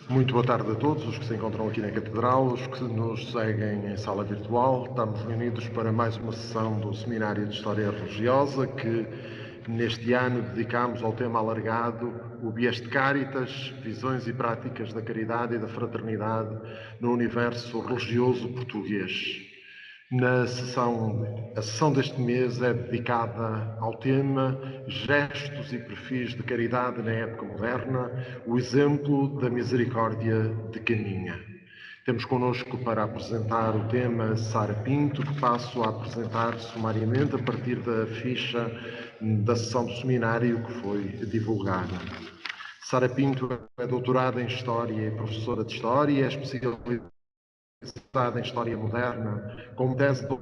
Muito boa tarde a todos os que se encontram aqui na Catedral, os que nos seguem em sala virtual. Estamos reunidos para mais uma sessão do Seminário de História Religiosa que neste ano dedicamos ao tema alargado o Bias de Caritas, visões e práticas da caridade e da fraternidade no universo religioso português. A sessão deste mês é dedicada ao tema Gestos e perfis de caridade na época moderna, o exemplo da misericórdia de Caminha. Temos connosco para apresentar o tema Sara Pinto, que passo a apresentar sumariamente a partir da ficha da sessão do seminário que foi divulgada. Sara Pinto é doutorada em História e professora de História, é especialista em História Moderna, com tese de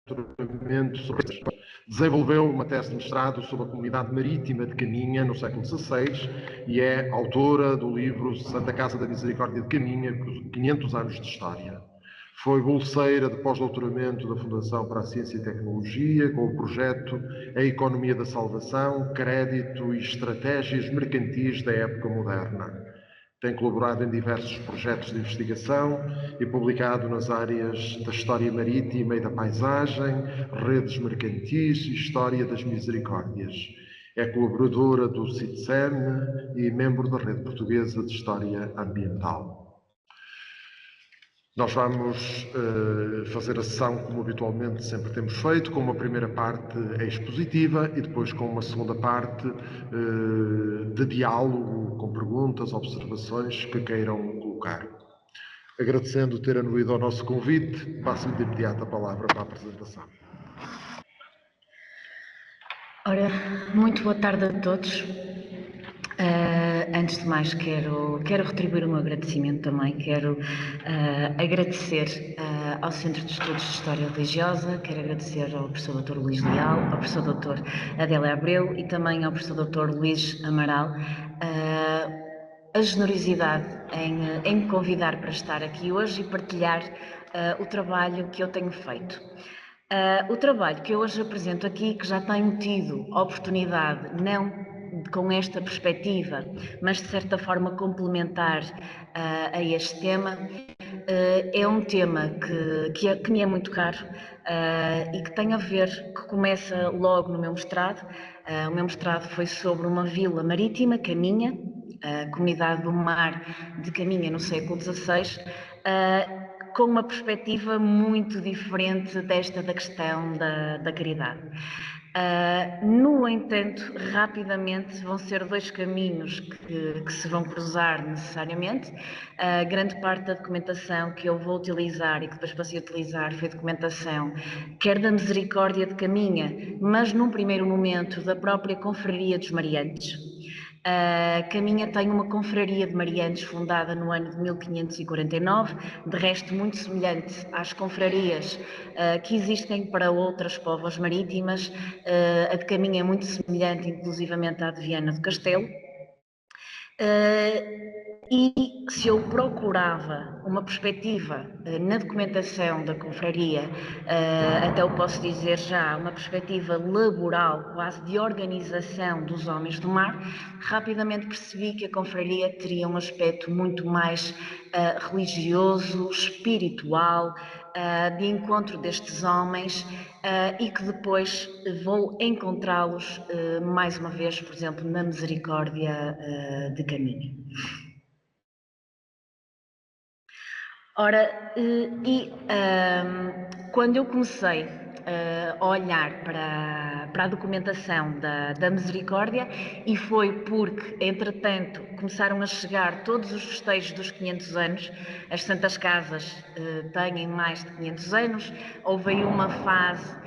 doutoramento sobre... Desenvolveu uma tese de mestrado sobre a comunidade marítima de Caminha no século XVI e é autora do livro Santa Casa da Misericórdia de Caminha, 500 anos de história. Foi bolseira de pós-doutoramento da Fundação para a Ciência e Tecnologia, com o projeto A Economia da Salvação, Crédito e Estratégias Mercantis da Época Moderna. Tem colaborado em diversos projetos de investigação e publicado nas áreas da história marítima e da paisagem, redes mercantis e história das misericórdias. É colaboradora do CITSEM e membro da Rede Portuguesa de História Ambiental. Nós vamos fazer a sessão como habitualmente sempre temos feito, com uma primeira parte expositiva e depois com uma segunda parte de diálogo, com perguntas, observações que queiram colocar. Agradecendo ter anuído ao nosso convite, passo-lhe de imediato a palavra para a apresentação. Ora, muito boa tarde a todos. Antes de mais, quero retribuir o meu agradecimento também. Quero agradecer ao Centro de Estudos de História Religiosa, quero agradecer ao professor Dr. Luís Leal, ao professor Dr. Adélia Abreu e também ao professor Dr. Luís Amaral a generosidade em me convidar para estar aqui hoje e partilhar o trabalho que eu tenho feito. O trabalho que eu hoje apresento aqui, que já tenho tido oportunidade, não com esta perspectiva, mas de certa forma complementar a este tema, é um tema que me é muito caro e que tem a ver, que começa logo no meu mestrado. O meu mestrado foi sobre uma vila marítima, Caminha, a comunidade do mar de Caminha no século XVI, com uma perspectiva muito diferente desta da questão da caridade. No entanto, rapidamente vão ser dois caminhos que se vão cruzar necessariamente. Grande parte da documentação que eu vou utilizar e que depois passei a utilizar foi documentação quer da Misericórdia de Caminha, mas num primeiro momento da própria Confraria dos Mariantes. Caminha tem uma confraria de mariantes fundada no ano de 1549, de resto muito semelhante às confrarias que existem para outras povas marítimas. A de Caminha é muito semelhante, inclusivamente, à de Viana do Castelo. E se eu procurava uma perspectiva na documentação da confraria, até eu posso dizer já, uma perspectiva laboral, quase de organização dos homens do mar, rapidamente percebi que a confraria teria um aspecto muito mais religioso, espiritual, de encontro destes homens e que depois vou encontrá-los mais uma vez, por exemplo, na Misericórdia de Caminha. Ora, quando eu comecei a olhar para a documentação da Misericórdia, e foi porque, entretanto, começaram a chegar todos os festejos dos 500 anos, as Santas Casas têm mais de 500 anos, houve aí uma fase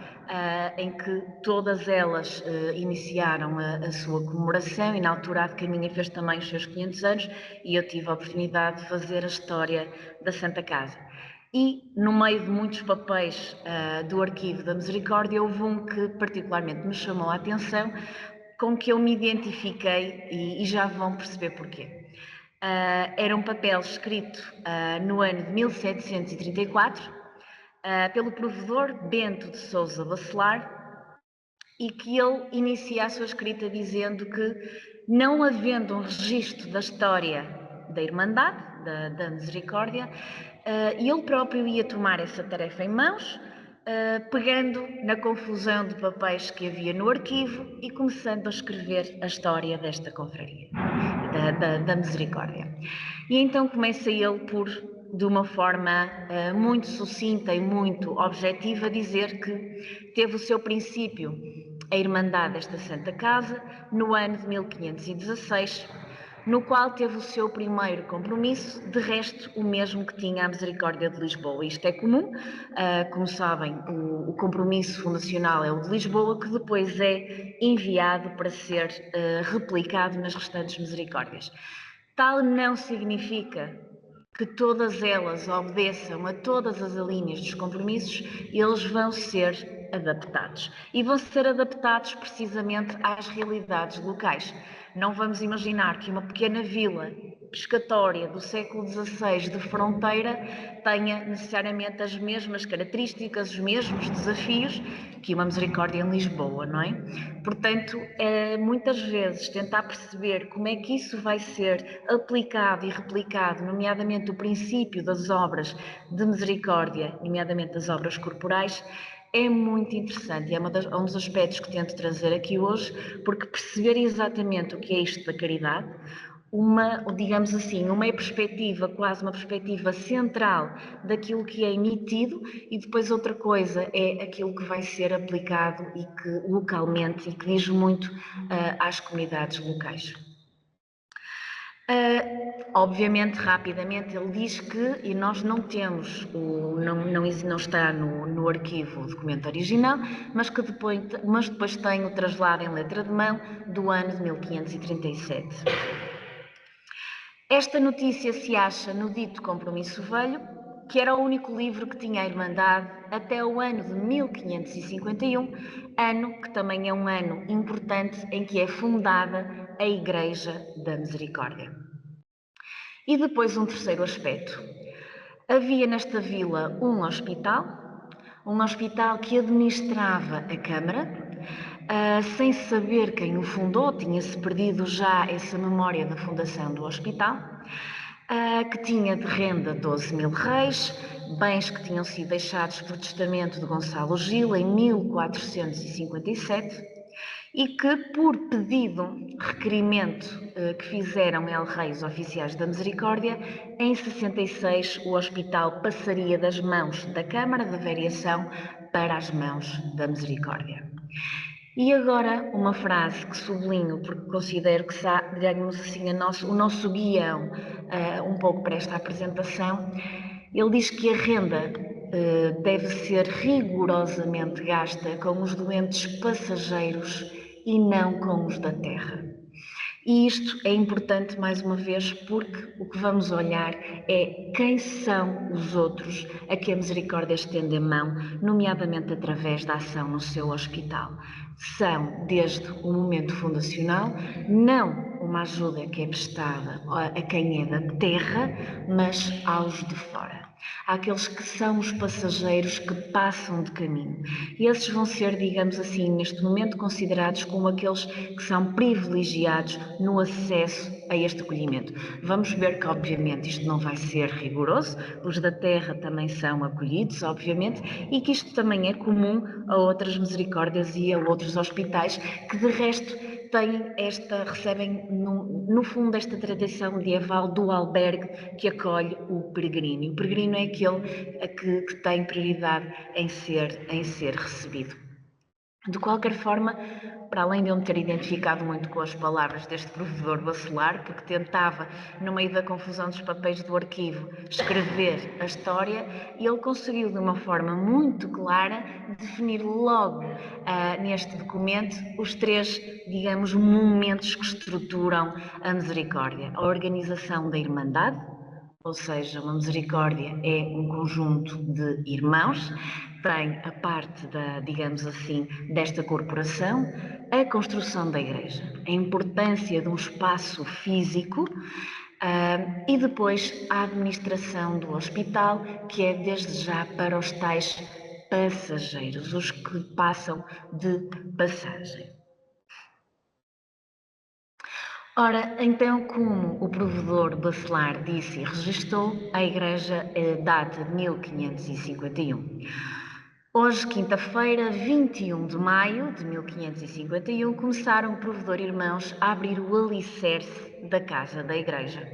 em que todas elas iniciaram a sua comemoração e na altura a de Caminha fez também os seus 500 anos e eu tive a oportunidade de fazer a história da Santa Casa. E no meio de muitos papéis do Arquivo da Misericórdia houve um que particularmente me chamou a atenção, com que eu me identifiquei e já vão perceber porquê. Era um papel escrito no ano de 1734 pelo provedor Bento de Sousa Bacelar, e que ele inicia a sua escrita dizendo que Não havendo um registro da história da Irmandade, da Misericórdia, ele próprio ia tomar essa tarefa em mãos, pegando na confusão de papéis que havia no arquivo e começando a escrever a história desta confraria, da Misericórdia. E então começa ele por, de uma forma muito sucinta e muito objetiva, dizer que teve o seu princípio a Irmandade desta Santa Casa no ano de 1516, no qual teve o seu primeiro compromisso, de resto o mesmo que tinha a Misericórdia de Lisboa. Isto é comum, como sabem, o compromisso fundacional é o de Lisboa, que depois é enviado para ser replicado nas restantes misericórdias. Tal não significa que todas elas obedeçam a todas as linhas dos compromissos, eles vão ser adaptados. E vão ser adaptados precisamente às realidades locais. Não vamos imaginar que uma pequena vila pescatória do século XVI de fronteira tenha necessariamente as mesmas características, os mesmos desafios que uma Misericórdia em Lisboa, não é? Portanto, muitas vezes tentar perceber como é que isso vai ser aplicado e replicado, nomeadamente o princípio das obras de misericórdia, nomeadamente das obras corporais, é muito interessante e é um dos aspectos que tento trazer aqui hoje, porque perceber exatamente o que é isto da caridade, digamos assim, uma perspectiva, quase uma perspectiva central daquilo que é emitido, e depois outra coisa é aquilo que vai ser aplicado e que localmente, e que diz muito às comunidades locais. Obviamente, rapidamente, ele diz que, e nós não temos, não está no arquivo o documento original, mas depois tem o traslado em letra de mão do ano de 1537. Esta notícia se acha no dito Compromisso Velho, que era o único livro que tinha a Irmandade até o ano de 1551, ano que também é um ano importante em que é fundada a Igreja da Misericórdia. E depois um terceiro aspecto. Havia nesta vila um hospital que administrava a Câmara, sem saber quem o fundou, tinha-se perdido já essa memória da fundação do hospital, que tinha de renda 12.000 reis, bens que tinham sido deixados por testamento de Gonçalo Gil em 1457, e que, por pedido, requerimento que fizeram el-reis oficiais da Misericórdia, em 66 o hospital passaria das mãos da Câmara da Variação para as mãos da Misericórdia. E agora uma frase que sublinho, porque considero que, digamos assim, o nosso guião um pouco para esta apresentação. Ele diz que a renda deve ser rigorosamente gasta com os doentes passageiros e não com os da terra. E isto é importante, mais uma vez, porque o que vamos olhar é quem são os outros a que a Misericórdia estende a mão, nomeadamente através da ação no seu hospital. São, desde o momento fundacional, não uma ajuda que é prestada a quem é da terra, mas aos de fora. Àqueles que são os passageiros que passam de caminho. E esses vão ser, digamos assim, neste momento considerados como aqueles que são privilegiados no acesso a este acolhimento. Vamos ver que, obviamente, isto não vai ser rigoroso, os da terra também são acolhidos, obviamente, e que isto também é comum a outras misericórdias e a outros hospitais que, de resto, recebem no fundo esta tradição medieval do albergue que acolhe o peregrino. E o peregrino é aquele que tem prioridade em ser recebido. De qualquer forma, para além de eu me ter identificado muito com as palavras deste provedor bacelar, porque tentava, no meio da confusão dos papéis do arquivo, escrever a história, ele conseguiu, de uma forma muito clara, definir logo neste documento os três, digamos, momentos que estruturam a misericórdia. A organização da Irmandade, ou seja, uma misericórdia é um conjunto de irmãos, tem a parte digamos assim, desta corporação, a construção da igreja, a importância de um espaço físico e depois a administração do hospital, que é desde já para os tais passageiros, os que passam de passagem. Ora, então, como o provedor Bacelar disse e registou, a igreja data de 1551. Hoje, quinta-feira, 21 de maio de 1551, começaram o provedor Irmãos a abrir o alicerce da casa da igreja.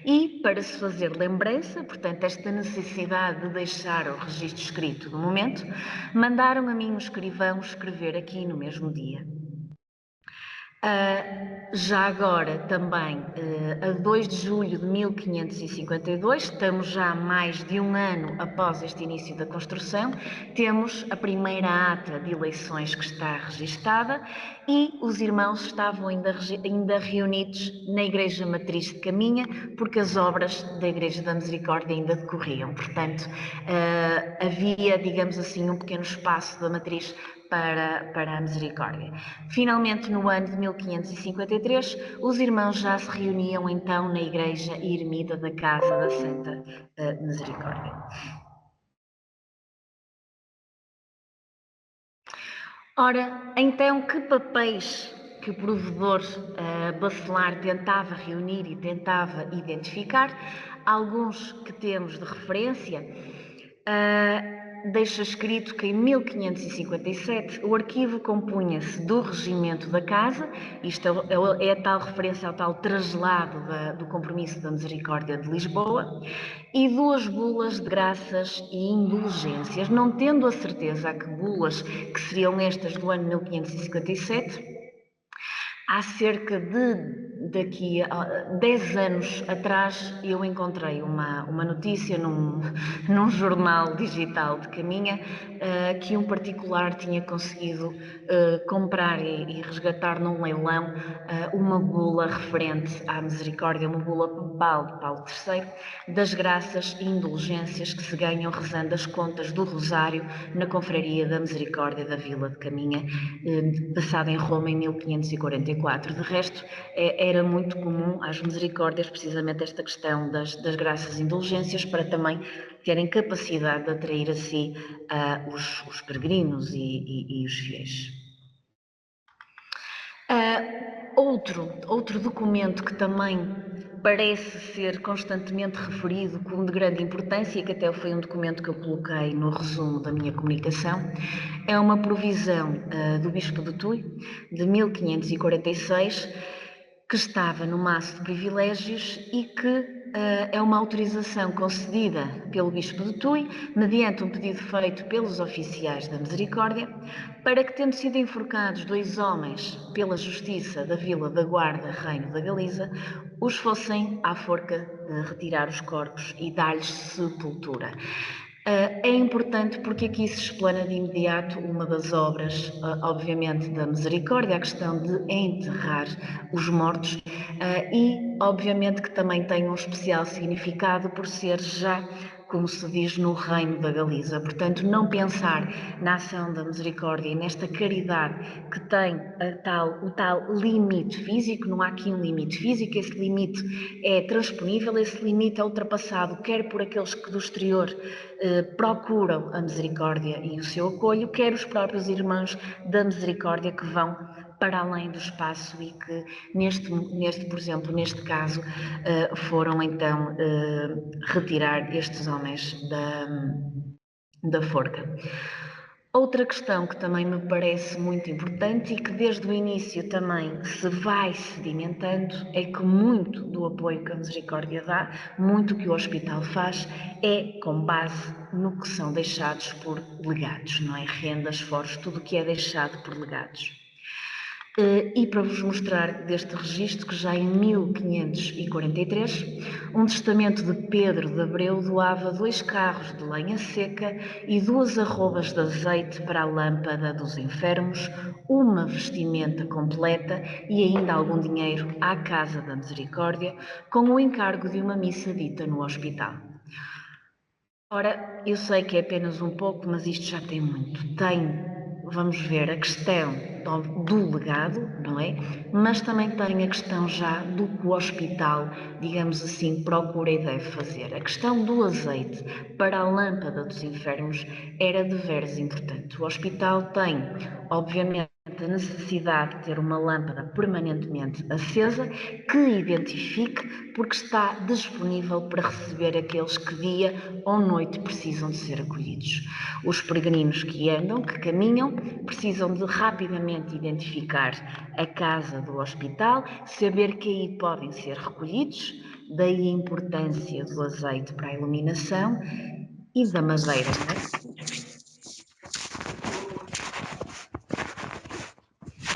E, para se fazer lembrança, portanto, esta necessidade de deixar o registro escrito do momento, mandaram a mim o escrivão escrever aqui no mesmo dia. Já agora, também, a 2 de julho de 1552, estamos já mais de um ano após este início da construção, temos a primeira ata de eleições que está registada e os irmãos estavam ainda reunidos na Igreja Matriz de Caminha, porque as obras da Igreja da Misericórdia ainda decorriam. Portanto, havia, digamos assim, um pequeno espaço da Matriz para a misericórdia. Finalmente, no ano de 1553, os irmãos já se reuniam então na igreja ermida da Casa da Santa Misericórdia. Ora, então, que papéis que o provedor Bacelar tentava reunir e tentava identificar, alguns que temos de referência, deixa escrito que em 1557 o arquivo compunha-se do regimento da casa, isto é a tal referência ao tal traslado do compromisso da misericórdia de Lisboa, e duas bulas de graças e indulgências, não tendo a certeza que bulas que seriam estas do ano 1557, há cerca de daqui a 10 anos atrás eu encontrei uma notícia num jornal digital de Caminha que um particular tinha conseguido comprar e resgatar num leilão uma bula referente à misericórdia, uma bula papal de Paulo III, das graças e indulgências que se ganham rezando as contas do Rosário na Confraria da Misericórdia da Vila de Caminha, passada em Roma em 1544. De resto, era muito comum às misericórdias precisamente esta questão das graças e indulgências para também terem capacidade de atrair a si os peregrinos e os fiéis. Outro documento que também parece ser constantemente referido como de grande importância, e que até foi um documento que eu coloquei no resumo da minha comunicação, é uma provisão do Bispo de Tui, de 1546, que estava no maço de privilégios e que é uma autorização concedida pelo Bispo de Tui, mediante um pedido feito pelos oficiais da Misericórdia, para que, tendo sido enforcados 2 homens pela Justiça da Vila da Guarda, Reino da Galiza, os fossem à forca retirar os corpos e dar-lhes sepultura. É importante porque aqui se explana de imediato uma das obras, obviamente, da misericórdia, a questão de enterrar os mortos e, obviamente, que também tem um especial significado por ser já, como se diz, no reino da Galiza. Portanto, não pensar na ação da misericórdia e nesta caridade que tem o tal limite físico, não há aqui um limite físico, esse limite é transponível, esse limite é ultrapassado quer por aqueles que do exterior procuram a misericórdia e o seu acolho, quer os próprios irmãos da misericórdia que vão para além do espaço e que, por exemplo, neste caso, foram então retirar estes homens da forca. Outra questão que também me parece muito importante e que desde o início também se vai sedimentando é que muito do apoio que a Misericórdia dá, muito que o hospital faz, é com base no que são deixados por legados, não é? Rendas, foros, tudo o que é deixado por legados. E para vos mostrar deste registro que já em 1543, um testamento de Pedro de Abreu doava 2 carros de lenha seca e 2 arrobas de azeite para a lâmpada dos enfermos, uma vestimenta completa e ainda algum dinheiro à Casa da Misericórdia, com o encargo de uma missa dita no hospital. Ora, eu sei que é apenas um pouco, mas isto já tem muito. Vamos ver, a questão do legado, não é? Mas também tem a questão já do que o hospital, digamos assim, procura e deve fazer. A questão do azeite para a lâmpada dos enfermos era de veras importante. O hospital tem, obviamente, esta necessidade de ter uma lâmpada permanentemente acesa que identifique porque está disponível para receber aqueles que dia ou noite precisam de ser acolhidos. Os peregrinos que andam, que caminham, precisam de rapidamente identificar a casa do hospital, saber que aí podem ser recolhidos, daí a importância do azeite para a iluminação e da madeira, não é?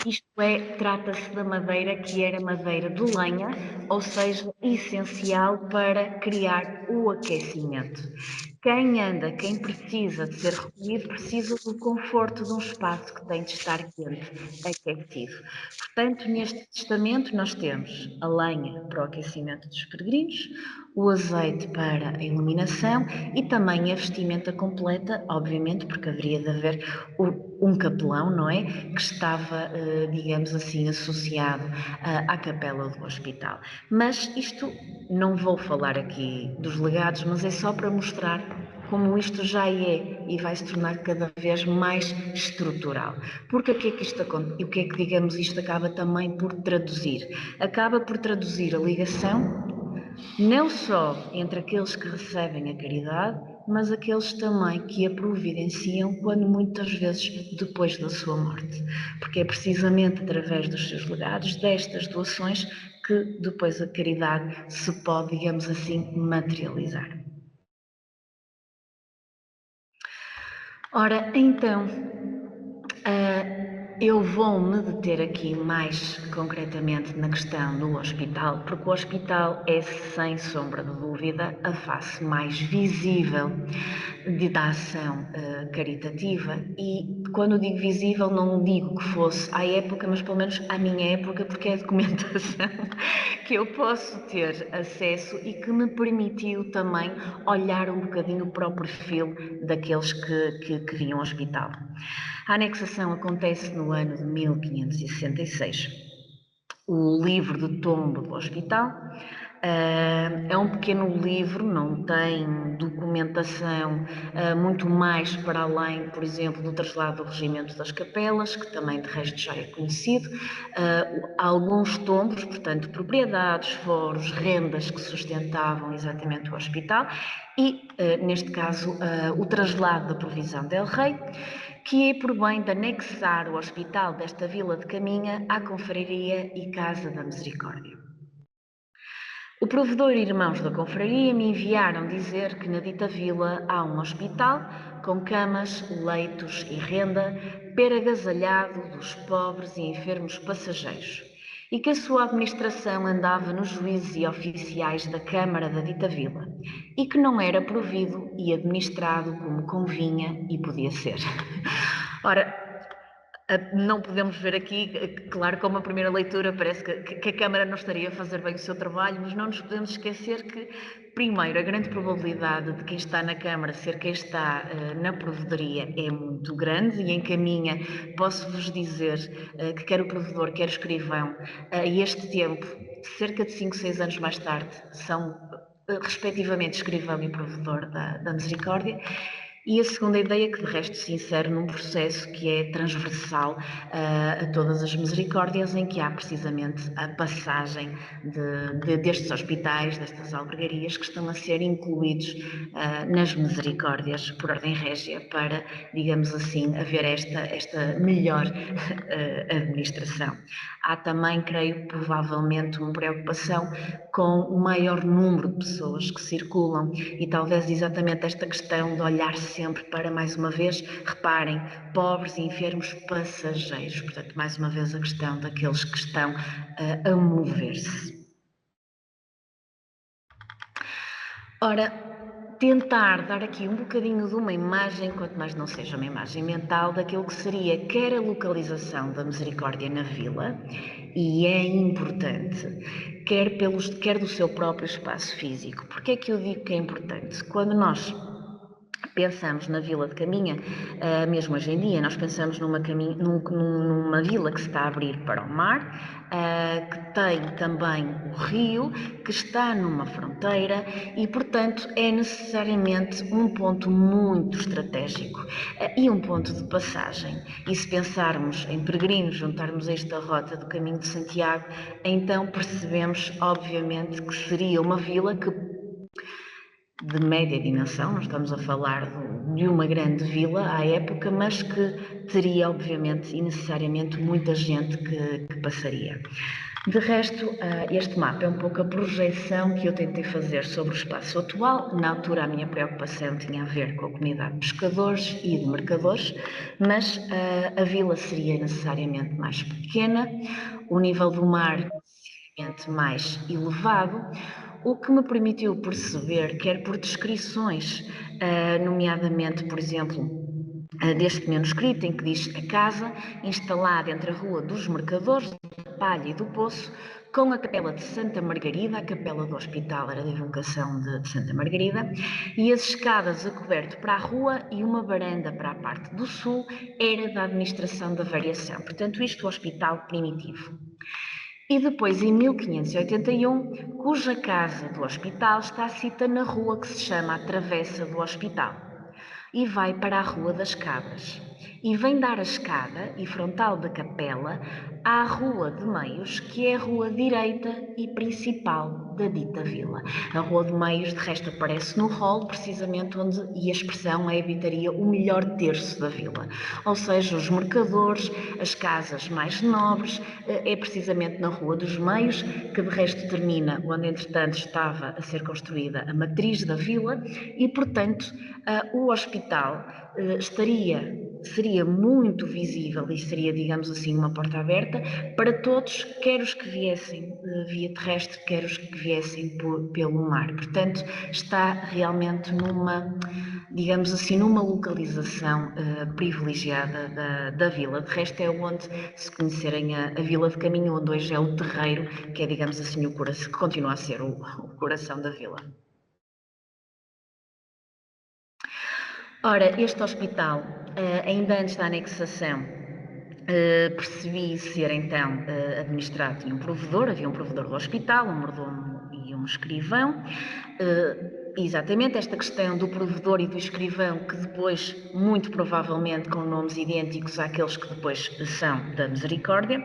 Isto é, trata-se da madeira que era madeira de lenha, ou seja, essencial para criar o aquecimento. Quem anda, quem precisa de ser recolhido, precisa do conforto de um espaço que tem de estar quente, aquecido. Portanto, neste testamento nós temos a lenha para o aquecimento dos peregrinos, o azeite para a iluminação e também a vestimenta completa, obviamente, porque haveria de haver um capelão, não é? Que estava, digamos assim, associado à capela do hospital. Mas isto, não vou falar aqui dos legados, mas é só para mostrar como isto já é e vai se tornar cada vez mais estrutural. Porque o que é que isto acontece? O que é que, digamos, isto acaba também por traduzir? Acaba por traduzir a ligação não só entre aqueles que recebem a caridade, mas aqueles também que a providenciam quando muitas vezes depois da sua morte. Porque é precisamente através dos seus legados, destas doações, que depois a caridade se pode, digamos assim, materializar. Ora, então, eu vou-me deter aqui mais concretamente na questão do hospital, porque o hospital é, sem sombra de dúvida, a face mais visível da ação caritativa. E quando digo visível, não digo que fosse à época, mas pelo menos à minha época, porque é a documentação que eu posso ter acesso e que me permitiu também olhar um bocadinho para o perfil daqueles que vinham ao hospital. A anexação acontece no ano de 1566. O livro de tombo do hospital é um pequeno livro, não tem documentação muito mais para além, por exemplo, do traslado do regimento das capelas, que também de resto já é conhecido. Há alguns tombos, portanto, propriedades, foros, rendas que sustentavam exatamente o hospital e, neste caso, o traslado da provisão del Rei, que é por bem de anexar o hospital desta vila de Caminha à Confraria e Casa da Misericórdia. O provedor e irmãos da confraria me enviaram dizer que na dita vila há um hospital com camas, leitos e renda para agasalhado dos pobres e enfermos passageiros e que a sua administração andava nos juízes e oficiais da Câmara da dita vila e que não era provido e administrado como convinha e podia ser. Ora, não podemos ver aqui, claro, como a primeira leitura parece que a Câmara não estaria a fazer bem o seu trabalho, mas não nos podemos esquecer que, primeiro, a grande probabilidade de quem está na Câmara ser quem está na provedoria é muito grande e encaminha, posso-vos dizer que quer o provedor, quer o escrivão, a este tempo, cerca de 5, 6 anos mais tarde, são respectivamente escrivão e provedor da Misericórdia. E a segunda ideia, que de resto se insere num processo que é transversal a todas as misericórdias, em que há precisamente a passagem destes hospitais, destas albergarias, que estão a ser incluídos nas misericórdias por ordem régia para, digamos assim, haver esta melhor administração. Há também, creio, provavelmente uma preocupação com o maior número de pessoas que circulam e talvez exatamente esta questão de olhar sempre para, mais uma vez, reparem, pobres e enfermos passageiros. Portanto, mais uma vez a questão daqueles que estão a mover-se. Ora, tentar dar aqui um bocadinho de uma imagem, quanto mais não seja uma imagem mental, daquilo que seria quer a localização da misericórdia na vila, e é importante, quer do seu próprio espaço físico. Porque é que eu digo que é importante? Quando nós pensamos na Vila de Caminha, mesmo hoje em dia, nós pensamos numa vila que se está a abrir para o mar, que tem também o rio, que está numa fronteira e, portanto, é necessariamente um ponto muito estratégico e um ponto de passagem. E se pensarmos em peregrinos, juntarmos esta rota do Caminho de Santiago, então percebemos, obviamente, que seria uma vila que de média dimensão, não estamos a falar de uma grande vila à época, mas que teria, obviamente, e necessariamente muita gente que passaria. De resto, este mapa é um pouco a projeção que eu tentei fazer sobre o espaço atual. Na altura, a minha preocupação tinha a ver com a comunidade de pescadores e de mercadores, mas a vila seria necessariamente mais pequena, o nível do mar mais elevado, o que me permitiu perceber, quer por descrições, nomeadamente, por exemplo, deste manuscrito em que diz a casa instalada entre a Rua dos Mercadores, da Palha e do Poço, com a capela de Santa Margarida, a capela do hospital era da invocação de Santa Margarida, e as escadas a coberto para a rua e uma varanda para a parte do sul era da administração da variação. Portanto, isto é o hospital primitivo. E depois, em 1581, cuja casa do hospital está cita na rua que se chama a Travessa do Hospital e vai para a Rua das Cabras e vem dar a escada e frontal da capela à Rua de Meios, que é a rua direita e principal da dita vila. A Rua de Meios, de resto, aparece no rol, precisamente onde, e a expressão é, habitaria o melhor terço da vila. Ou seja, os mercadores, as casas mais nobres, é precisamente na Rua dos Meios, que de resto termina onde, entretanto, estava a ser construída a matriz da vila e, portanto, o hospital seria muito visível e seria, digamos assim, uma porta aberta para todos, quer os que viessem via terrestre, quer os que viessem pelo mar. Portanto, está realmente digamos assim, numa localização privilegiada da vila. De resto é onde, se conhecerem a Vila de Caminho, onde hoje é o terreiro, que é, digamos assim, o coração, que continua a ser o coração da vila. Ora, este hospital, ainda antes da anexação, percebi ser então administrado, tinha um provedor, havia um provedor do hospital, um mordomo e um escrivão. Exatamente, esta questão do provedor e do escrivão, que depois, muito provavelmente, com nomes idênticos àqueles que depois são da Misericórdia.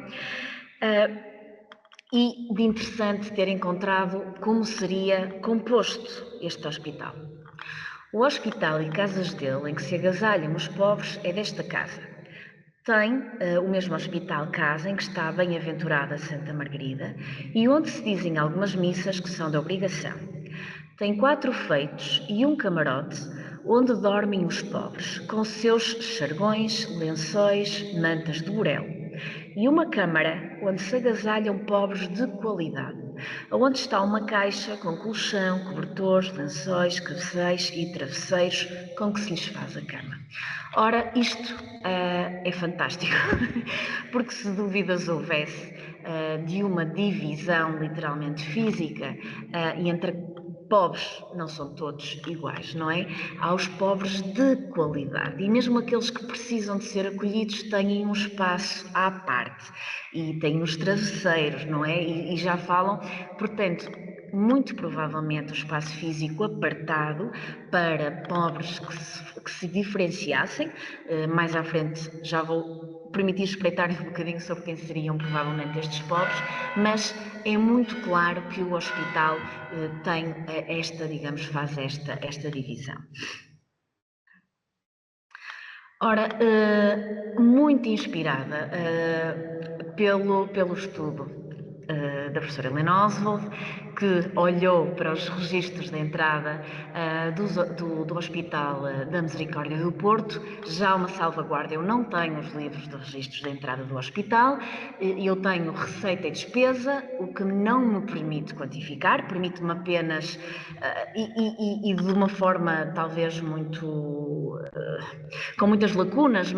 E de interessante ter encontrado como seria composto este hospital. O hospital e casas dele, em que se agasalham os pobres, é desta casa. Tem o mesmo hospital casa em que está a bem-aventurada Santa Margarida e onde se dizem algumas missas que são da obrigação. Tem 4 feitos e um camarote onde dormem os pobres, com seus xargões, lençóis, mantas de burel. E uma câmara onde se agasalham pobres de qualidade, onde está uma caixa com colchão, cobertores, lençóis, cabeceiros e travesseiros com que se lhes faz a cama. Ora, isto é fantástico, porque se dúvidas houvesse de uma divisão literalmente física entre pobres, não são todos iguais, não é? Há os pobres de qualidade e mesmo aqueles que precisam de ser acolhidos têm um espaço à parte e têm os travesseiros, não é? E já falam, portanto, muito provavelmente o espaço físico apartado para pobres que se diferenciassem. Mais à frente já vou permitir espreitar um bocadinho sobre quem seriam provavelmente estes pobres, mas é muito claro que o hospital tem digamos, faz esta divisão. Ora, muito inspirada pelo estudo da professora Helena Oswald, que olhou para os registros de entrada do Hospital da Misericórdia do Porto. Já uma salvaguarda, eu não tenho os livros de registros de entrada do hospital, eu tenho receita e despesa, o que não me permite quantificar, permite-me apenas, e de uma forma talvez com muitas lacunas,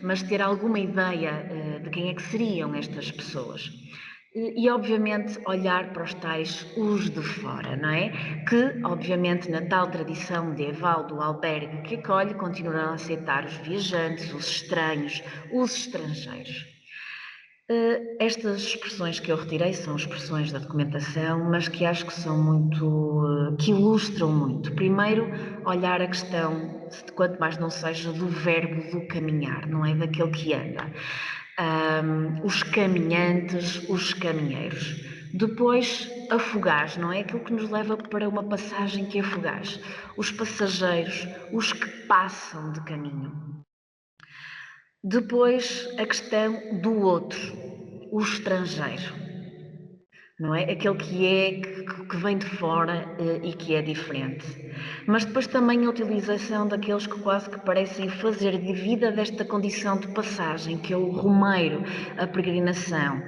mas ter alguma ideia de quem é que seriam estas pessoas. E obviamente olhar para os tais os de fora, não é? Que obviamente na tal tradição medieval do albergue que acolhe continuarão a aceitar os viajantes, os estranhos, os estrangeiros. Estas expressões que eu retirei são expressões da documentação, mas que acho que são muito, que ilustram muito. Primeiro, olhar a questão, quanto mais não seja, do verbo do caminhar, não é? Daquele que anda. Os caminhantes, os caminheiros. Depois, a fugaz, não é? Aquilo que nos leva para uma passagem que é fugaz. Os passageiros, os que passam de caminho. Depois, a questão do outro, o estrangeiro, não é? Aquele que vem de fora e que é diferente. Mas depois também a utilização daqueles que quase que parecem fazer de vida desta condição de passagem, que é o romeiro, a peregrinação.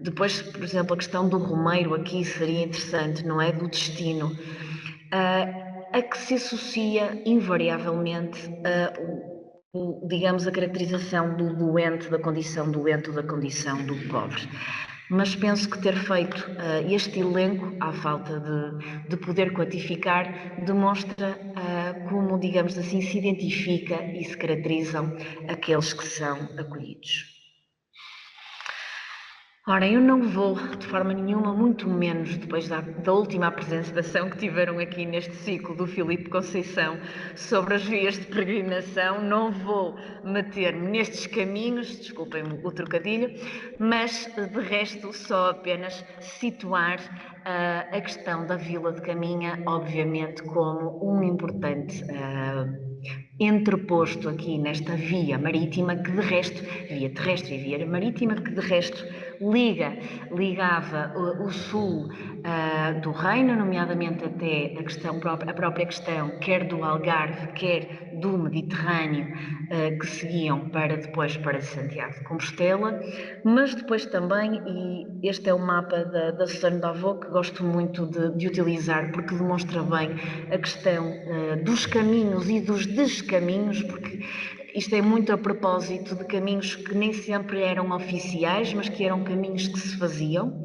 Depois, por exemplo, a questão do romeiro aqui seria interessante, não é? Do destino, a que se associa invariavelmente digamos, a caracterização do doente, da condição doente ou da condição do pobre. Mas penso que ter feito este elenco, à falta de poder quantificar, demonstra como, digamos assim, se identifica e se caracterizam aqueles que são acolhidos. Ora, eu não vou de forma nenhuma, muito menos depois da última apresentação que tiveram aqui neste ciclo do Filipe Conceição sobre as vias de peregrinação, não vou meter-me nestes caminhos, desculpem-me o trocadilho, mas de resto só apenas situar a questão da Vila de Caminha, obviamente, como um importante entreposto aqui nesta via marítima, que de resto, via terrestre e via marítima, que de resto ligava o sul do reino, nomeadamente até a própria questão, quer do Algarve, quer do Mediterrâneo, que seguiam depois para Santiago de Compostela, mas depois também, e este é o mapa da Susana Davos, que gosto muito de utilizar, porque demonstra bem a questão dos caminhos e dos descaminhos, porque isto é muito a propósito de caminhos que nem sempre eram oficiais, mas que eram caminhos que se faziam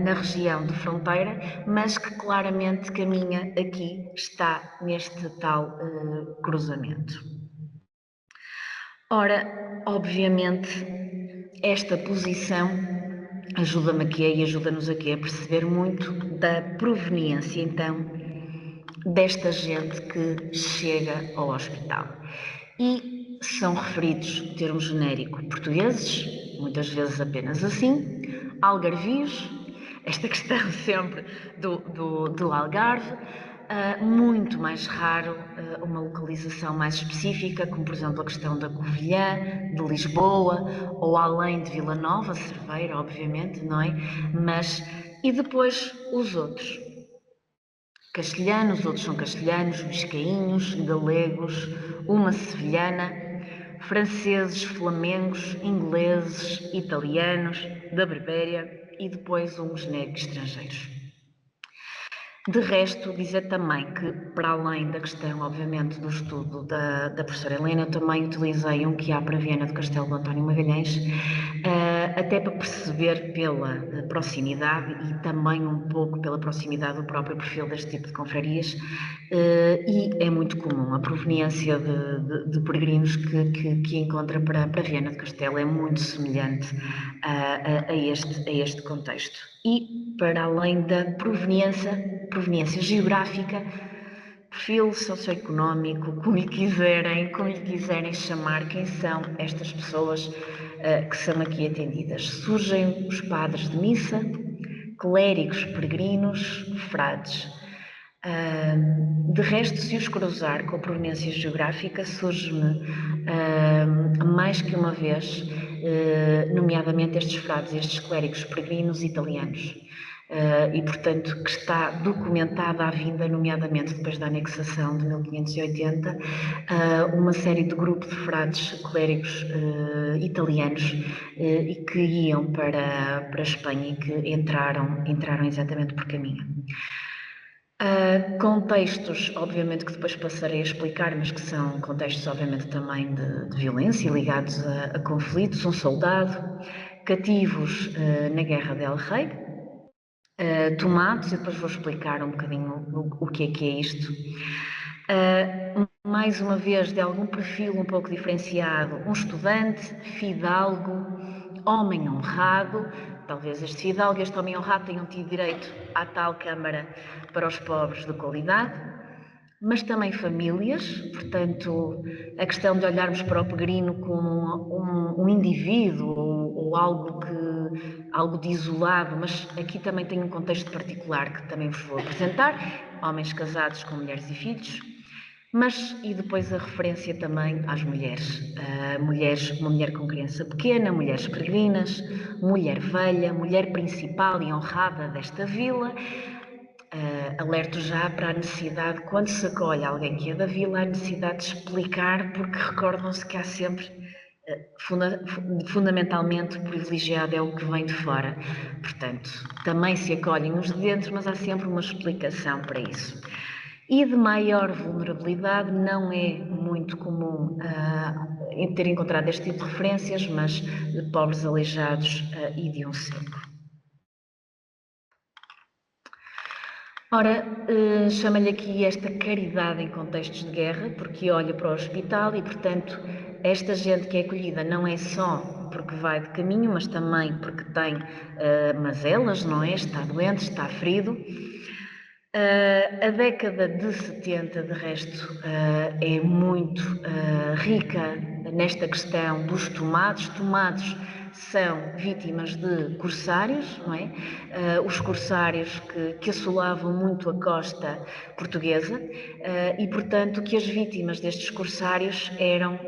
na região de fronteira, mas que claramente caminha aqui, está neste tal cruzamento. Ora, obviamente, esta posição ajuda-me aqui e ajuda-nos aqui a perceber muito da proveniência, então, desta gente que chega ao hospital. E são referidos, termo genérico, portugueses, muitas vezes apenas assim, algarvios, esta questão sempre do Algarve, muito mais raro uma localização mais específica, como por exemplo a questão da Covilhã, de Lisboa, ou além de Vila Nova, Cerveira, obviamente, não é? Mas, e depois os outros. Castelhanos, outros são castelhanos, biscainhos, galegos, uma sevilhana, franceses, flamengos, ingleses, italianos, da Berbéria e depois uns negros estrangeiros. De resto, dizer também que, para além da questão, obviamente, do estudo da professora Helena, eu também utilizei um que há para Viana do Castelo do António Magalhães, até para perceber pela proximidade e também um pouco pela proximidade do próprio perfil deste tipo de confrarias, e é muito comum a proveniência de peregrinos que encontra para Viana do Castelo, é muito semelhante a este contexto. E, para além da proveniência geográfica, perfil socioeconómico, como lhe quiserem chamar, quem são estas pessoas que são aqui atendidas. Surgem os padres de missa, clérigos peregrinos, frades. De resto, se os cruzar com a proveniência geográfica, surge-me mais que uma vez, nomeadamente estes frades, estes clérigos peregrinos italianos. E, portanto, que está documentada à vinda, nomeadamente depois da anexação de 1580, uma série de grupos de frades clérigos italianos e que iam para a Espanha e que entraram exatamente por caminho. Contextos, obviamente, que depois passarei a explicar, mas que são contextos, obviamente, também de violência ligados a conflitos. Um soldado cativos na Guerra del Rei, tomados, e depois vou explicar um bocadinho o que é isto. Mais uma vez, de algum perfil um pouco diferenciado, um estudante, fidalgo, homem honrado. Talvez este fidalgo e este homem honrado tenham tido direito à tal Câmara para os pobres de qualidade, mas também famílias. Portanto, a questão de olharmos para o peregrino como um indivíduo ou algo de isolado, mas aqui também tem um contexto particular que também vos vou apresentar: homens casados com mulheres e filhos. E depois a referência também às mulheres. Uma mulher com criança pequena, mulheres peregrinas, mulher velha, mulher principal e honrada desta vila. Alerto já para a necessidade, quando se acolhe alguém que é da vila, a necessidade de explicar, porque recordam-se que há sempre, fundamentalmente, privilegiado é o que vem de fora. Portanto, também se acolhem os de dentro, mas há sempre uma explicação para isso. E de maior vulnerabilidade, não é muito comum ter encontrado este tipo de referências, mas de pobres aleijados e de um cego. Ora, chama-lhe aqui esta caridade em contextos de guerra, porque olha para o hospital e, portanto, esta gente que é acolhida não é só porque vai de caminho, mas também porque tem mazelas, não é? Está doente, está ferido. A década de 70, de resto, é muito rica nesta questão dos tomados. Tomados são vítimas de corsários, não é? Os corsários que assolavam muito a costa portuguesa e, portanto, que as vítimas destes corsários eram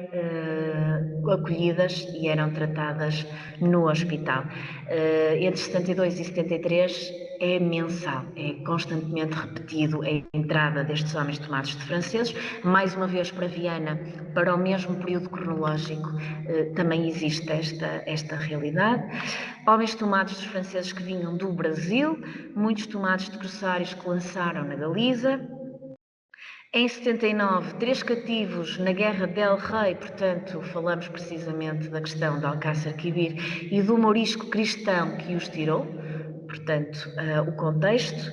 acolhidas e eram tratadas no hospital. Entre 72 e 73 é mensal, é constantemente repetido a entrada destes homens tomados de franceses. Mais uma vez, para Viana, para o mesmo período cronológico, também existe esta realidade. Homens tomados dos franceses que vinham do Brasil, muitos tomados de corsários que lançaram na Galiza. Em 79, 3 cativos na Guerra del Rei, portanto, falamos precisamente da questão de Alcácer Quibir e do mourisco cristão que os tirou, portanto, o contexto.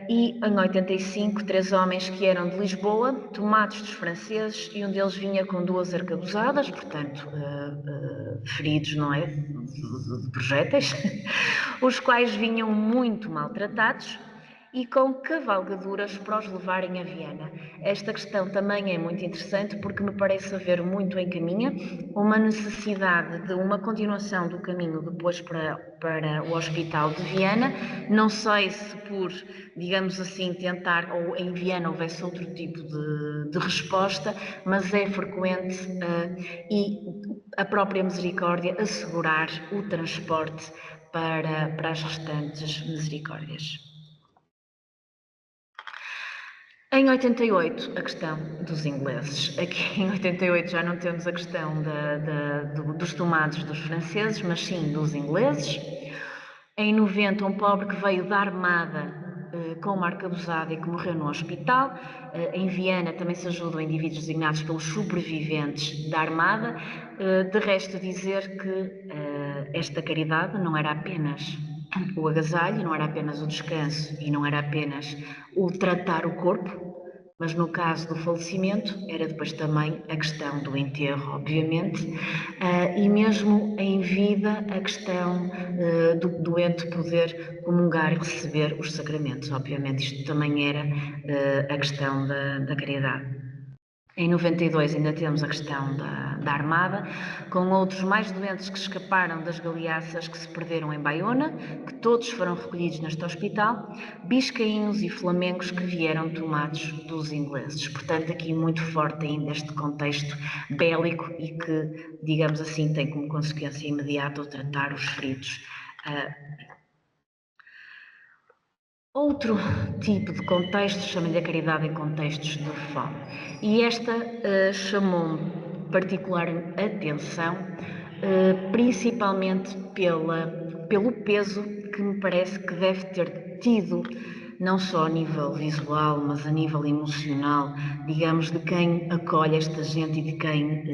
E em 85, 3 homens que eram de Lisboa, tomados dos franceses, e um deles vinha com 2 arcabuzadas, portanto, feridos, não é, de projéteis, os quais vinham muito maltratados e com cavalgaduras para os levarem a Viana. Esta questão também é muito interessante porque me parece haver muito em caminho uma necessidade de uma continuação do caminho depois para o Hospital de Viana. Não sei se por, digamos assim, tentar, ou em Viana houvesse outro tipo de resposta, mas é frequente e a própria Misericórdia assegurar o transporte para as restantes misericórdias. Em 88, a questão dos ingleses. Aqui em 88 já não temos a questão dos tomados dos franceses, mas sim dos ingleses. Em 90, um pobre que veio da Armada com uma arcabuzada e que morreu no hospital. Em Viana também se ajudam indivíduos designados pelos sobreviventes da Armada. De resto, dizer que esta caridade não era apenas o agasalho, não era apenas o descanso e não era apenas o tratar o corpo, mas no caso do falecimento era depois também a questão do enterro, obviamente, e mesmo em vida a questão do doente poder comungar e receber os sacramentos. Obviamente isto também era a questão da caridade. Em 92 ainda temos a questão da Armada, com outros mais doentes que escaparam das galeaças que se perderam em Baiona, que todos foram recolhidos neste hospital, biscainhos e flamengos que vieram tomados dos ingleses. Portanto, aqui muito forte ainda este contexto bélico e que, digamos assim, tem como consequência imediata o tratar os feridos. Outro tipo de contexto chama-lhe a caridade em contextos de fome. E esta chamou-me particular atenção, principalmente pelo peso que me parece que deve ter tido, não só a nível visual, mas a nível emocional, digamos, de quem acolhe esta gente e de quem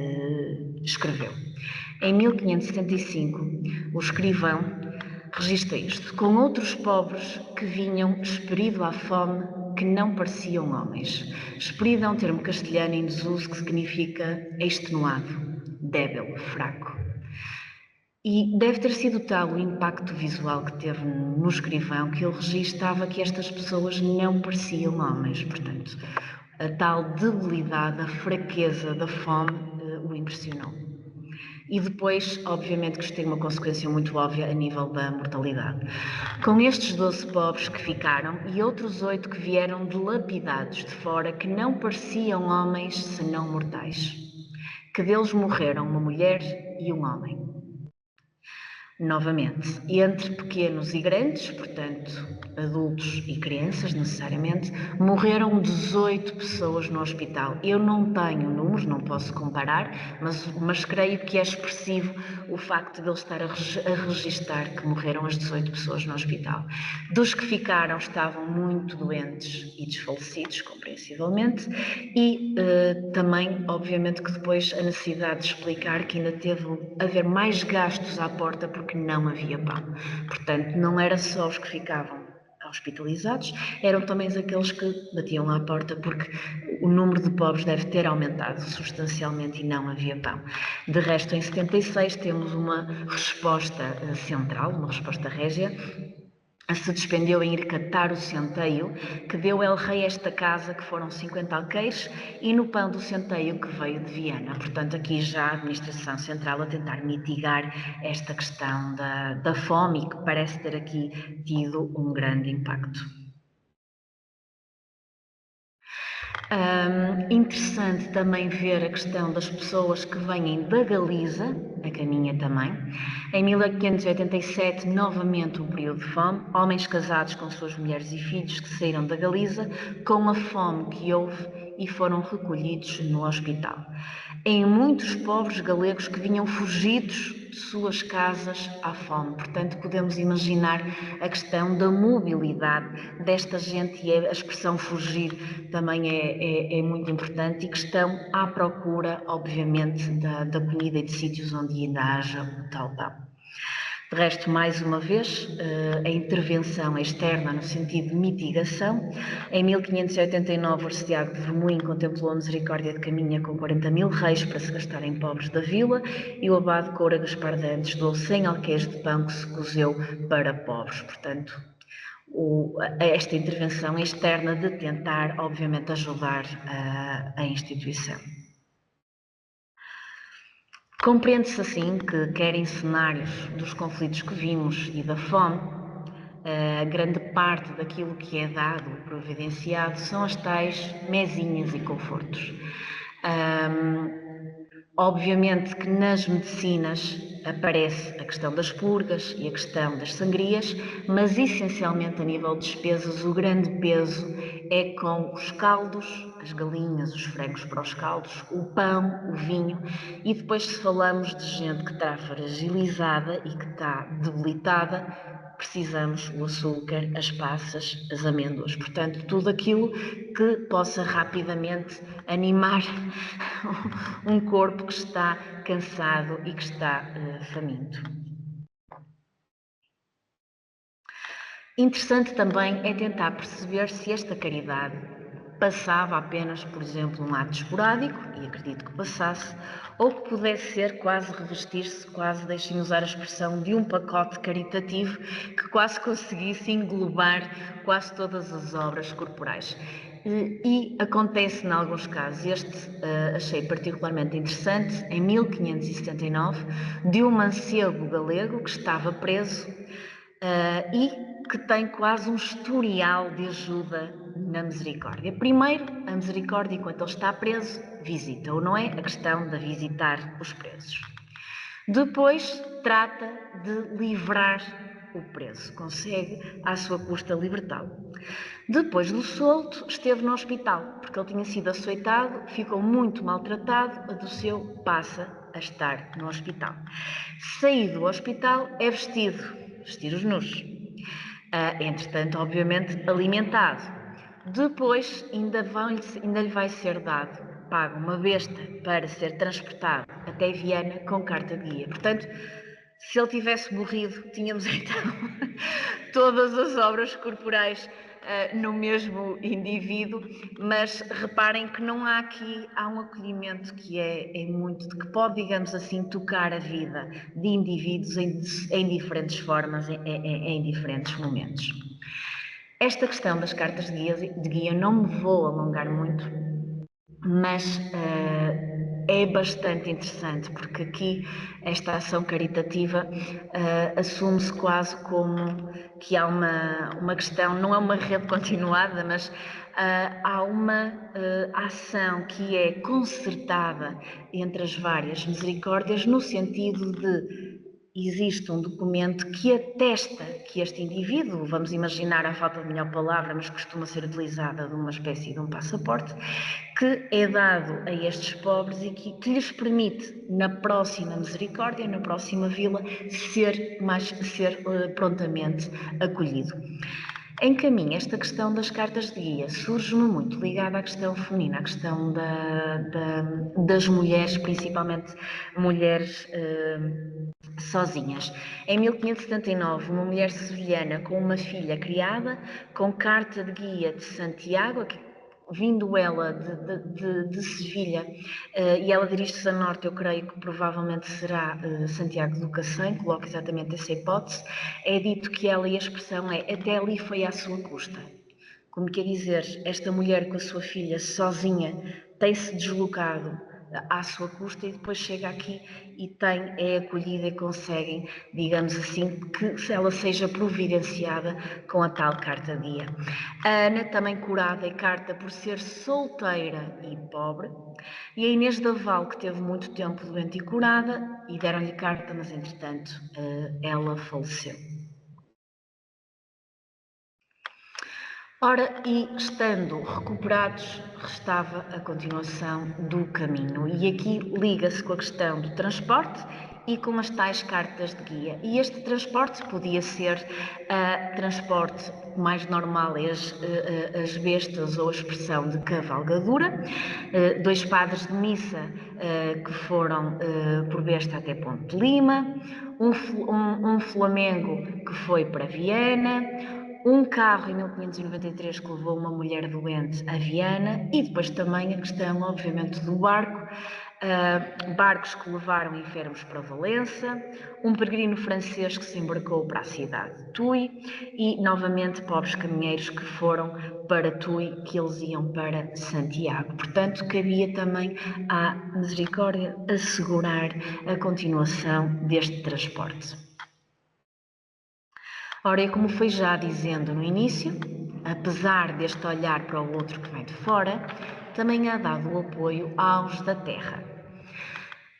escreveu. Em 1575, o escrivão registra isto: com outros pobres que vinham esperido à fome, que não pareciam homens. Esperido é um termo castelhano em desuso que significa extenuado, débil, fraco. E deve ter sido tal o impacto visual que teve no escrivão que ele registava que estas pessoas não pareciam homens. Portanto, a tal debilidade, a fraqueza da fome o impressionou. E depois, obviamente, que isto tem uma consequência muito óbvia a nível da mortalidade. Com estes 12 pobres que ficaram e outros 8 que vieram dilapidados de fora, que não pareciam homens senão mortais, que deles morreram uma mulher e um homem. Novamente, entre pequenos e grandes, portanto, adultos e crianças, necessariamente, morreram 18 pessoas no hospital. Eu não tenho números, não posso comparar, mas creio que é expressivo o facto de ele estar a registar que morreram as 18 pessoas no hospital. Dos que ficaram estavam muito doentes e desfalecidos, compreensivelmente, e também, obviamente, que depois a necessidade de explicar que ainda teve a haver mais gastos à porta porque não havia pão. Portanto, não era só os que ficavam hospitalizados, eram também aqueles que batiam à porta porque o número de pobres deve ter aumentado substancialmente e não havia pão. De resto, em 76 temos uma resposta central, uma resposta régia, se despendeu em ir catar o centeio, que deu El Rei esta casa, que foram 50 alqueires, e no pão do centeio que veio de Viana. Portanto, aqui já a administração central a tentar mitigar esta questão da fome e que parece ter aqui tido um grande impacto. Interessante também ver a questão das pessoas que vêm da Galiza, a caminha também. Em 1587, novamente um período de fome, homens casados com suas mulheres e filhos que saíram da Galiza com a fome que houve e foram recolhidos no hospital. Em muitos povos galegos que vinham fugidos de suas casas à fome. Portanto, podemos imaginar a questão da mobilidade desta gente e a expressão fugir também é muito importante e que estão à procura, obviamente, da comida e de sítios onde ainda haja o tal pão. De resto, mais uma vez, a intervenção externa no sentido de mitigação. Em 1589, o arcediago de Vermoim contemplou a misericórdia de Caminha com 40.000 reis para se gastar em pobres da vila e o abade Coura Gaspar de Andes doou 100 alqueires de pão que se cozeu para pobres. Portanto, esta intervenção externa de tentar, obviamente, ajudar a instituição. Compreende-se assim que, quer em cenários dos conflitos que vimos e da fome, grande parte daquilo que é dado, providenciado, são as tais mesinhas e confortos. Obviamente que nas medicinas aparece a questão das purgas e a questão das sangrias, mas essencialmente a nível de despesas o grande peso é com os caldos, as galinhas, os frangos para os caldos, o pão, o vinho, e depois se falamos de gente que está fragilizada e que está debilitada, precisamos o açúcar, as passas, as amêndoas, portanto tudo aquilo que possa rapidamente animar um corpo que está cansado e que está faminto. Interessante também é tentar perceber se esta caridade passava apenas, por exemplo, um ato esporádico, e acredito que passasse, ou que pudesse ser quase revestir-se, quase, deixem-me usar a expressão, de um pacote caritativo que quase conseguisse englobar quase todas as obras corporais. E acontece em alguns casos. Este achei particularmente interessante, em 1579, de um mancebo galego que estava preso e que tem quase um historial de ajuda na misericórdia. Primeiro, a misericórdia, enquanto ele está preso, visita-o, não é? A questão de visitar os presos. Depois, trata de livrar o preso, consegue, à sua custa, libertá-lo. Depois do solto, esteve no hospital, porque ele tinha sido açoitado, ficou muito maltratado, adoeceu, passa a estar no hospital. Saído do hospital, é vestidos nus. Entretanto, obviamente, alimentado. Depois, ainda lhe vai ser dado paga uma besta para ser transportado até Viana com carta de guia. Portanto, se ele tivesse morrido, tínhamos então todas as obras corporais no mesmo indivíduo, mas reparem que não há aqui, há um acolhimento que é muito, que pode, digamos assim, tocar a vida de indivíduos em diferentes formas, em diferentes momentos. Esta questão das cartas de guia não me vou alongar muito, mas é bastante interessante, porque aqui esta ação caritativa assume-se quase como que há uma questão, não é uma rede continuada, mas há uma ação que é concertada entre as várias misericórdias, no sentido de existe um documento que atesta que este indivíduo, vamos imaginar a falta de melhor palavra, mas costuma ser utilizada de uma espécie de um passaporte, que é dado a estes pobres e que lhes permite, na próxima misericórdia, na próxima vila, ser prontamente acolhido. Em caminho, esta questão das cartas de guia surge-me muito ligada à questão feminina, à questão das mulheres, principalmente mulheres sozinhas. Em 1579, uma mulher sevilhana com uma filha criada, com carta de guia de Santiago, vindo ela de Sevilha, e ela dirige-se a norte, eu creio que provavelmente será Santiago do Cacém, coloco exatamente essa hipótese, é dito que ela, e a expressão é, até ali foi à sua custa. Como quer dizer, esta mulher com a sua filha sozinha tem-se deslocado à sua custa e depois chega aqui e é acolhida e conseguem, digamos assim, que ela seja providenciada com a tal carta guia. A Ana, também curada e carta por ser solteira e pobre, e a Inês da Val, que teve muito tempo doente e curada, e deram-lhe carta, mas entretanto ela faleceu. Ora, e estando recuperados, restava a continuação do caminho. E aqui liga-se com a questão do transporte e com as tais cartas de guia. E este transporte podia ser transporte mais normal, as bestas ou a expressão de cavalgadura, 2 padres de missa que foram por besta até Ponte de Lima, um Flamengo que foi para Viana, um carro em 1593 que levou uma mulher doente a Viana e depois também a questão, obviamente, do barco, barcos que levaram enfermos para Valença, um peregrino francês que se embarcou para a cidade de Tui e, novamente, pobres caminheiros que foram para Tui, que eles iam para Santiago. Portanto, cabia também à misericórdia assegurar a continuação deste transporte. Ora, e como foi já dizendo no início, apesar deste olhar para o outro que vem de fora, também há dado o apoio aos da terra.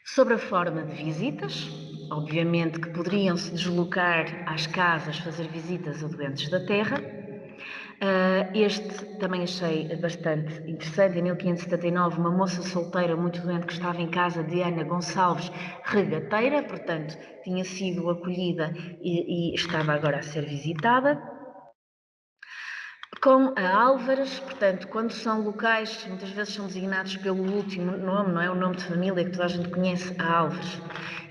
Sobre a forma de visitas, obviamente que poderiam se deslocar às casas, fazer visitas a doentes da terra. Este também achei bastante interessante. Em 1579, uma moça solteira muito doente que estava em casa de Ana Gonçalves Regateira, portanto, tinha sido acolhida e estava agora a ser visitada. Com a Álvares, portanto, quando são locais, muitas vezes são designados pelo último nome, não é? O nome de família que toda a gente conhece, a Álvares.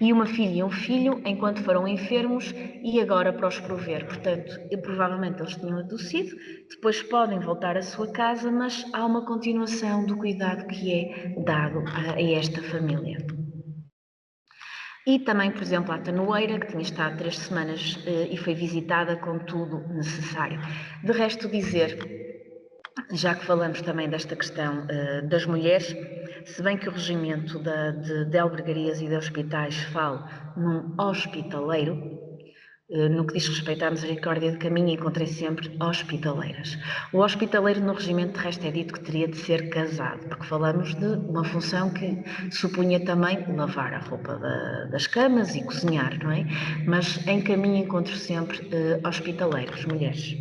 E uma filha e um filho, enquanto foram enfermos, e agora para os prover. Portanto, provavelmente eles tinham adoecido, depois podem voltar à sua casa, mas há uma continuação do cuidado que é dado a esta família. E também, por exemplo, a Tanoeira, que tinha estado 3 semanas e foi visitada com tudo necessário. De resto, dizer, já que falamos também desta questão das mulheres, se bem que o regimento de albergarias e de hospitais fala num hospitaleiro, no que diz respeito à misericórdia de caminho, encontrei sempre hospitaleiras. O hospitaleiro no regimento terrestre é dito que teria de ser casado, porque falamos de uma função que supunha também lavar a roupa das camas e cozinhar, não é? Mas em caminho encontro sempre hospitaleiras, mulheres.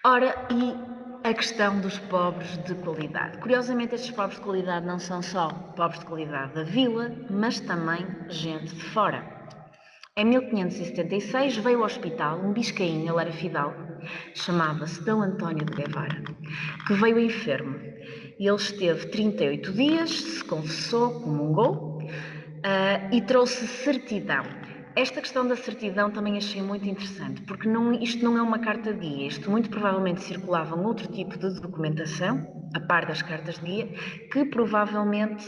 Ora, e a questão dos pobres de qualidade. Curiosamente, estes pobres de qualidade não são só pobres de qualidade da vila, mas também gente de fora. Em 1576 veio ao hospital um biscainho, ele era fidalgo, chamava-se D. António de Guevara, que veio enfermo. Ele esteve 38 dias, se confessou, comungou e trouxe certidão. Esta questão da certidão também achei muito interessante, porque isto não é uma carta de guia, isto muito provavelmente circulava um outro tipo de documentação, a par das cartas de guia, que provavelmente,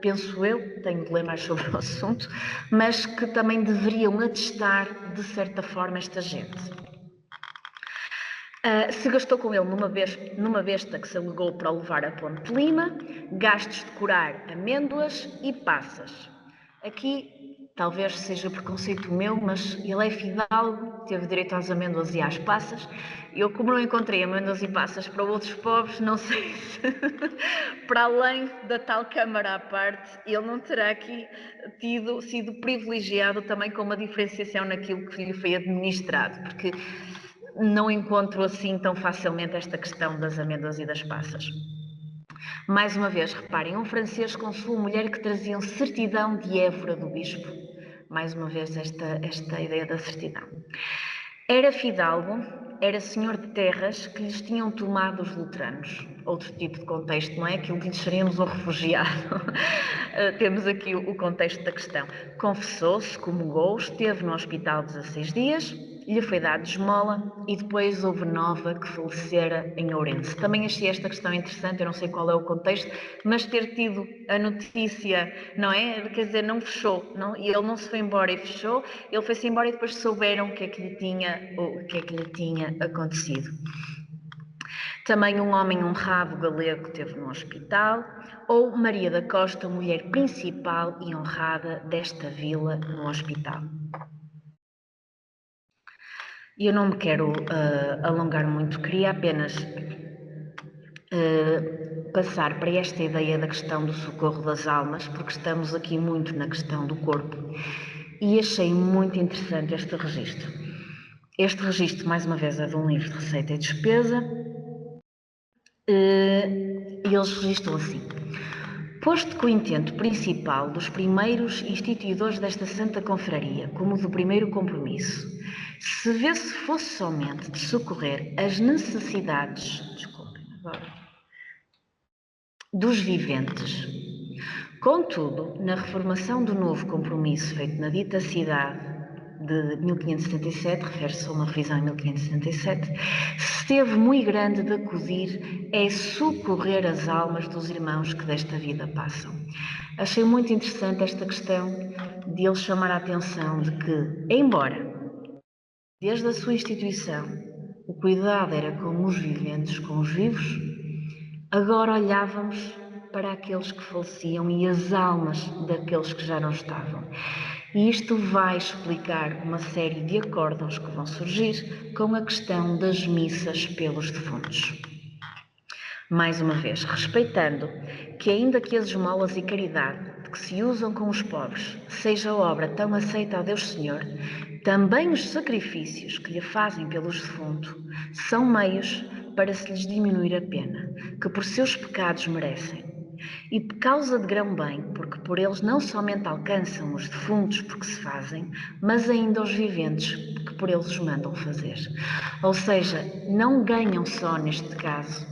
penso eu, tenho de ler mais sobre o assunto, mas que também deveriam atestar, de certa forma, esta gente. Se gastou com ele numa besta que se alegou para o levar a Ponte de Lima, gastos de curar amêndoas e passas. Aqui, talvez seja preconceito meu, mas ele é fidalgo, teve direito às amêndoas e às passas. Eu, como não encontrei amêndoas e passas para outros povos, não sei se, para além da tal Câmara à parte, ele não terá aqui sido privilegiado também com uma diferenciação naquilo que lhe foi administrado, porque não encontro assim tão facilmente esta questão das amêndoas e das passas. Mais uma vez, reparem, um francês com sua mulher que traziam certidão de Évora do bispo. Mais uma vez esta ideia da certidão. Era fidalgo, era senhor de terras que lhes tinham tomado os luteranos. Outro tipo de contexto, não é? Aquilo que lhes seríamos um refugiado. Temos aqui o contexto da questão. Confessou-se, comungou, esteve no hospital 16 dias, lhe foi dado esmola e depois houve nova que falecera em Ourense. Também achei esta questão interessante, eu não sei qual é o contexto, mas ter tido a notícia, não é? Quer dizer, não fechou, não? E ele não se foi embora e fechou, ele foi-se embora e depois souberam o que é que lhe tinha acontecido. Também um homem honrado galego que teve no hospital, ou Maria da Costa, mulher principal e honrada desta vila no hospital. Eu não me quero alongar muito, queria apenas passar para esta ideia da questão do socorro das almas, porque estamos aqui muito na questão do corpo, e achei muito interessante este registro. Este registro, mais uma vez, é de um livro de receita e despesa, e eles registram assim: posto que o intento principal dos primeiros instituidores desta Santa Confraria, como do primeiro compromisso, se vê se fosse somente de socorrer as necessidades, dos viventes. Contudo, na reformação do novo compromisso feito na dita cidade de 1577, refere-se a uma revisão em 1577, se teve muito grande de acudir é socorrer as almas dos irmãos que desta vida passam. Achei muito interessante esta questão de ele chamar a atenção de que, embora desde a sua instituição o cuidado era com os viventes, com os vivos, agora olhávamos para aqueles que faleciam e as almas daqueles que já não estavam. E isto vai explicar uma série de acórdãos que vão surgir com a questão das missas pelos defuntos. Mais uma vez, respeitando que ainda que as esmolas e caridade que se usam com os pobres seja obra tão aceita ao Deus Senhor, também os sacrifícios que lhe fazem pelos defuntos são meios para se lhes diminuir a pena, que por seus pecados merecem. E por causa de grão bem, porque por eles não somente alcançam os defuntos porque se fazem, mas ainda os viventes que por eles os mandam fazer. Ou seja, não ganham só neste caso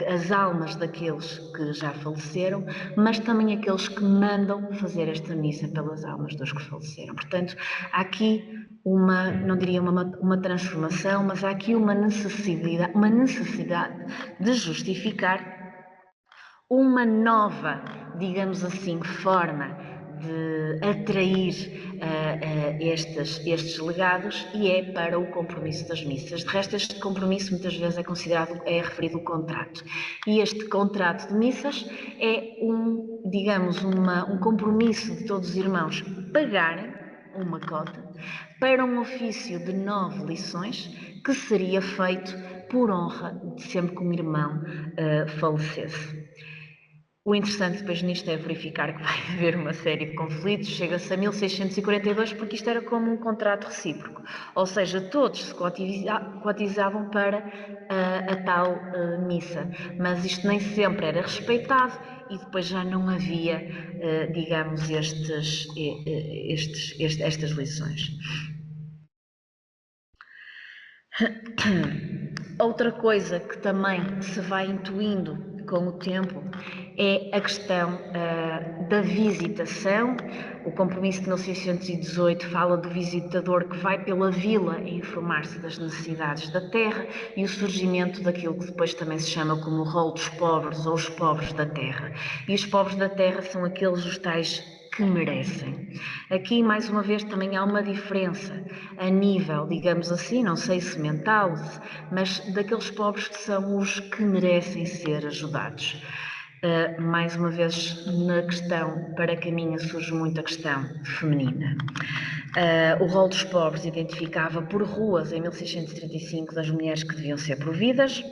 as almas daqueles que já faleceram, mas também aqueles que mandam fazer esta missa pelas almas dos que faleceram. Portanto, há aqui não diria uma transformação, mas há aqui uma necessidade de justificar uma nova, digamos assim, forma de atrair estes legados, e é para o compromisso das missas. De resto, este compromisso muitas vezes é referido ao contrato. E este contrato de missas é um compromisso de todos os irmãos pagarem uma cota para um ofício de 9 lições que seria feito por honra de sempre que um irmão falecesse. O interessante depois nisto é verificar que vai haver uma série de conflitos, chega-se a 1642 porque isto era como um contrato recíproco, ou seja, todos se cotizavam para a tal missa, mas isto nem sempre era respeitado e depois já não havia, digamos, estas lições. Outra coisa que também se vai intuindo com o tempo é a questão da visitação. O compromisso de 1618 fala do visitador que vai pela vila a informar-se das necessidades da terra e o surgimento daquilo que depois também se chama como o rol dos pobres ou os pobres da terra. E os pobres da terra são aqueles os tais que merecem. Aqui, mais uma vez, também há uma diferença a nível, digamos assim, não sei se mental, mas daqueles pobres que são os que merecem ser ajudados. Mais uma vez, na questão para a Caminha surge muito a questão feminina. O rol dos pobres identificava por ruas, em 1635, das mulheres que deviam ser providas.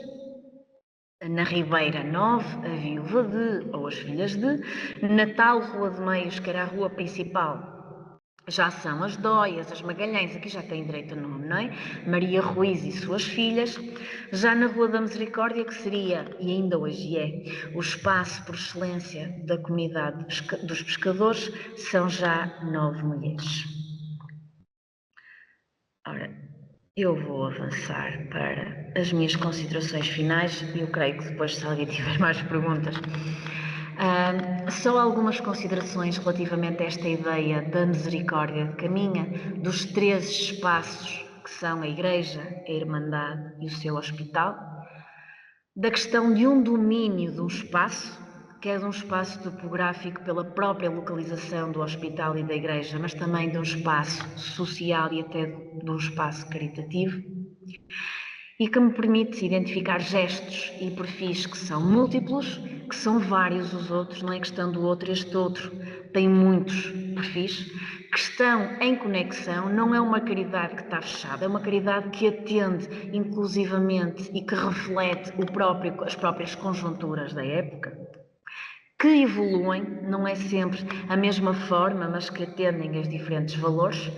Na Ribeira 9, a viúva de, ou as filhas de. Na tal Rua de Meios, que era a rua principal, já são as Dóias, as Magalhães, aqui já têm direito a nome, não é? Maria Ruiz e suas filhas. Já na Rua da Misericórdia, que seria, e ainda hoje é, o espaço por excelência da comunidade dos pescadores, são já 9 mulheres. Ora, eu vou avançar para as minhas considerações finais e eu creio que depois, se alguém tiver mais perguntas. Só algumas considerações relativamente a esta ideia da misericórdia de Caminha, dos 13 espaços que são a Igreja, a Irmandade e o seu hospital, da questão de um domínio de um espaço, que é de um espaço topográfico pela própria localização do hospital e da igreja, mas também de um espaço social e até de um espaço caritativo, e que me permite identificar gestos e perfis que são múltiplos, que são vários os outros, não é questão do outro, este outro tem muitos perfis, que estão em conexão, não é uma caridade que está fechada, é uma caridade que atende inclusivamente e que reflete as próprias conjunturas da época, que evoluem, não é sempre a mesma forma, mas que atendem aos diferentes valores,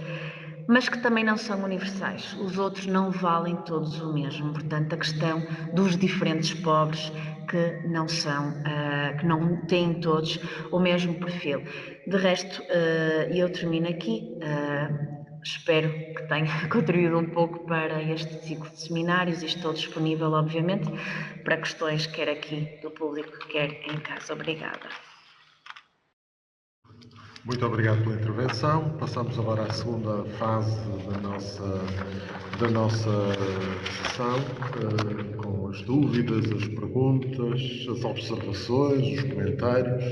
mas que também não são universais. Os outros não valem todos o mesmo. Portanto, a questão dos diferentes pobres que não são, que não têm todos o mesmo perfil. De resto, eu termino aqui. Espero que tenha contribuído um pouco para este ciclo de seminários e estou disponível, obviamente, para questões quer aqui do público, quer em casa. Obrigada. Muito obrigado pela intervenção. Passamos agora à segunda fase da nossa sessão, com as dúvidas, as perguntas, as observações, os comentários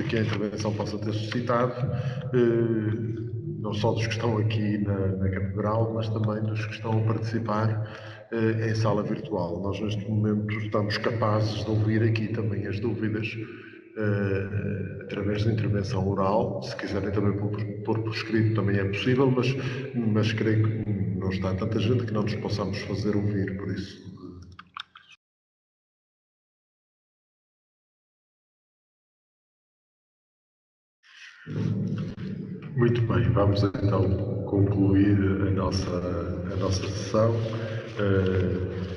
que a intervenção possa ter suscitado, não só dos que estão aqui na Catedral, mas também dos que estão a participar em sala virtual. Nós, neste momento, estamos capazes de ouvir aqui também as dúvidas através da intervenção oral. Se quiserem também pôr por escrito também é possível, mas creio que não está tanta gente que não nos possamos fazer ouvir, por isso. Muito bem, vamos então concluir a nossa sessão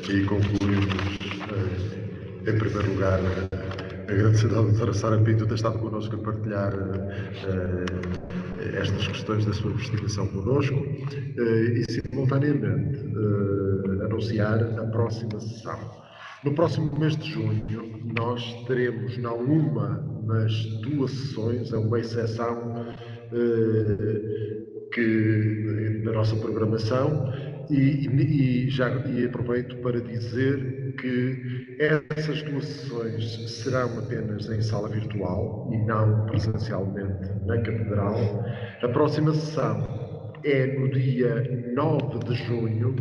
e concluímos, em primeiro lugar, agradecer à doutora Sara Pinto ter estado connosco a partilhar estas questões da sua investigação connosco e, simultaneamente, anunciar a próxima sessão. No próximo mês de junho, nós teremos não uma, mas duas sessões, é uma exceção da nossa programação e aproveito para dizer que essas duas sessões serão apenas em sala virtual e não presencialmente na Catedral. A próxima sessão é no dia 9 de junho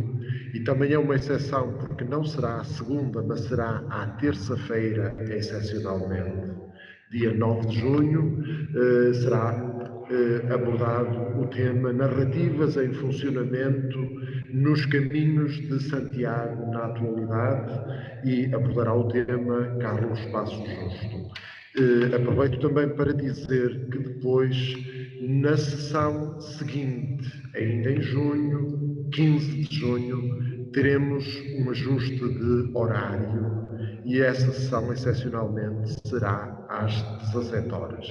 e também é uma exceção porque não será à segunda, mas será à terça-feira, excepcionalmente. Dia 9 de junho será abordado o tema Narrativas em Funcionamento nos Caminhos de Santiago na Atualidade, e abordará o tema Carlos Passos Justo. Aproveito também para dizer que depois, na sessão seguinte, ainda em junho, 15 de junho, teremos um ajuste de horário e essa sessão, excepcionalmente, será às 17 horas.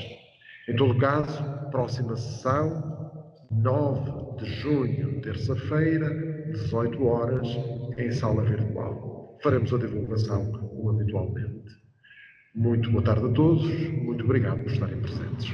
Em todo caso, próxima sessão, 9 de junho, terça-feira, 18 horas, em sala virtual. Faremos a divulgação como habitualmente. Muito boa tarde a todos, muito obrigado por estarem presentes.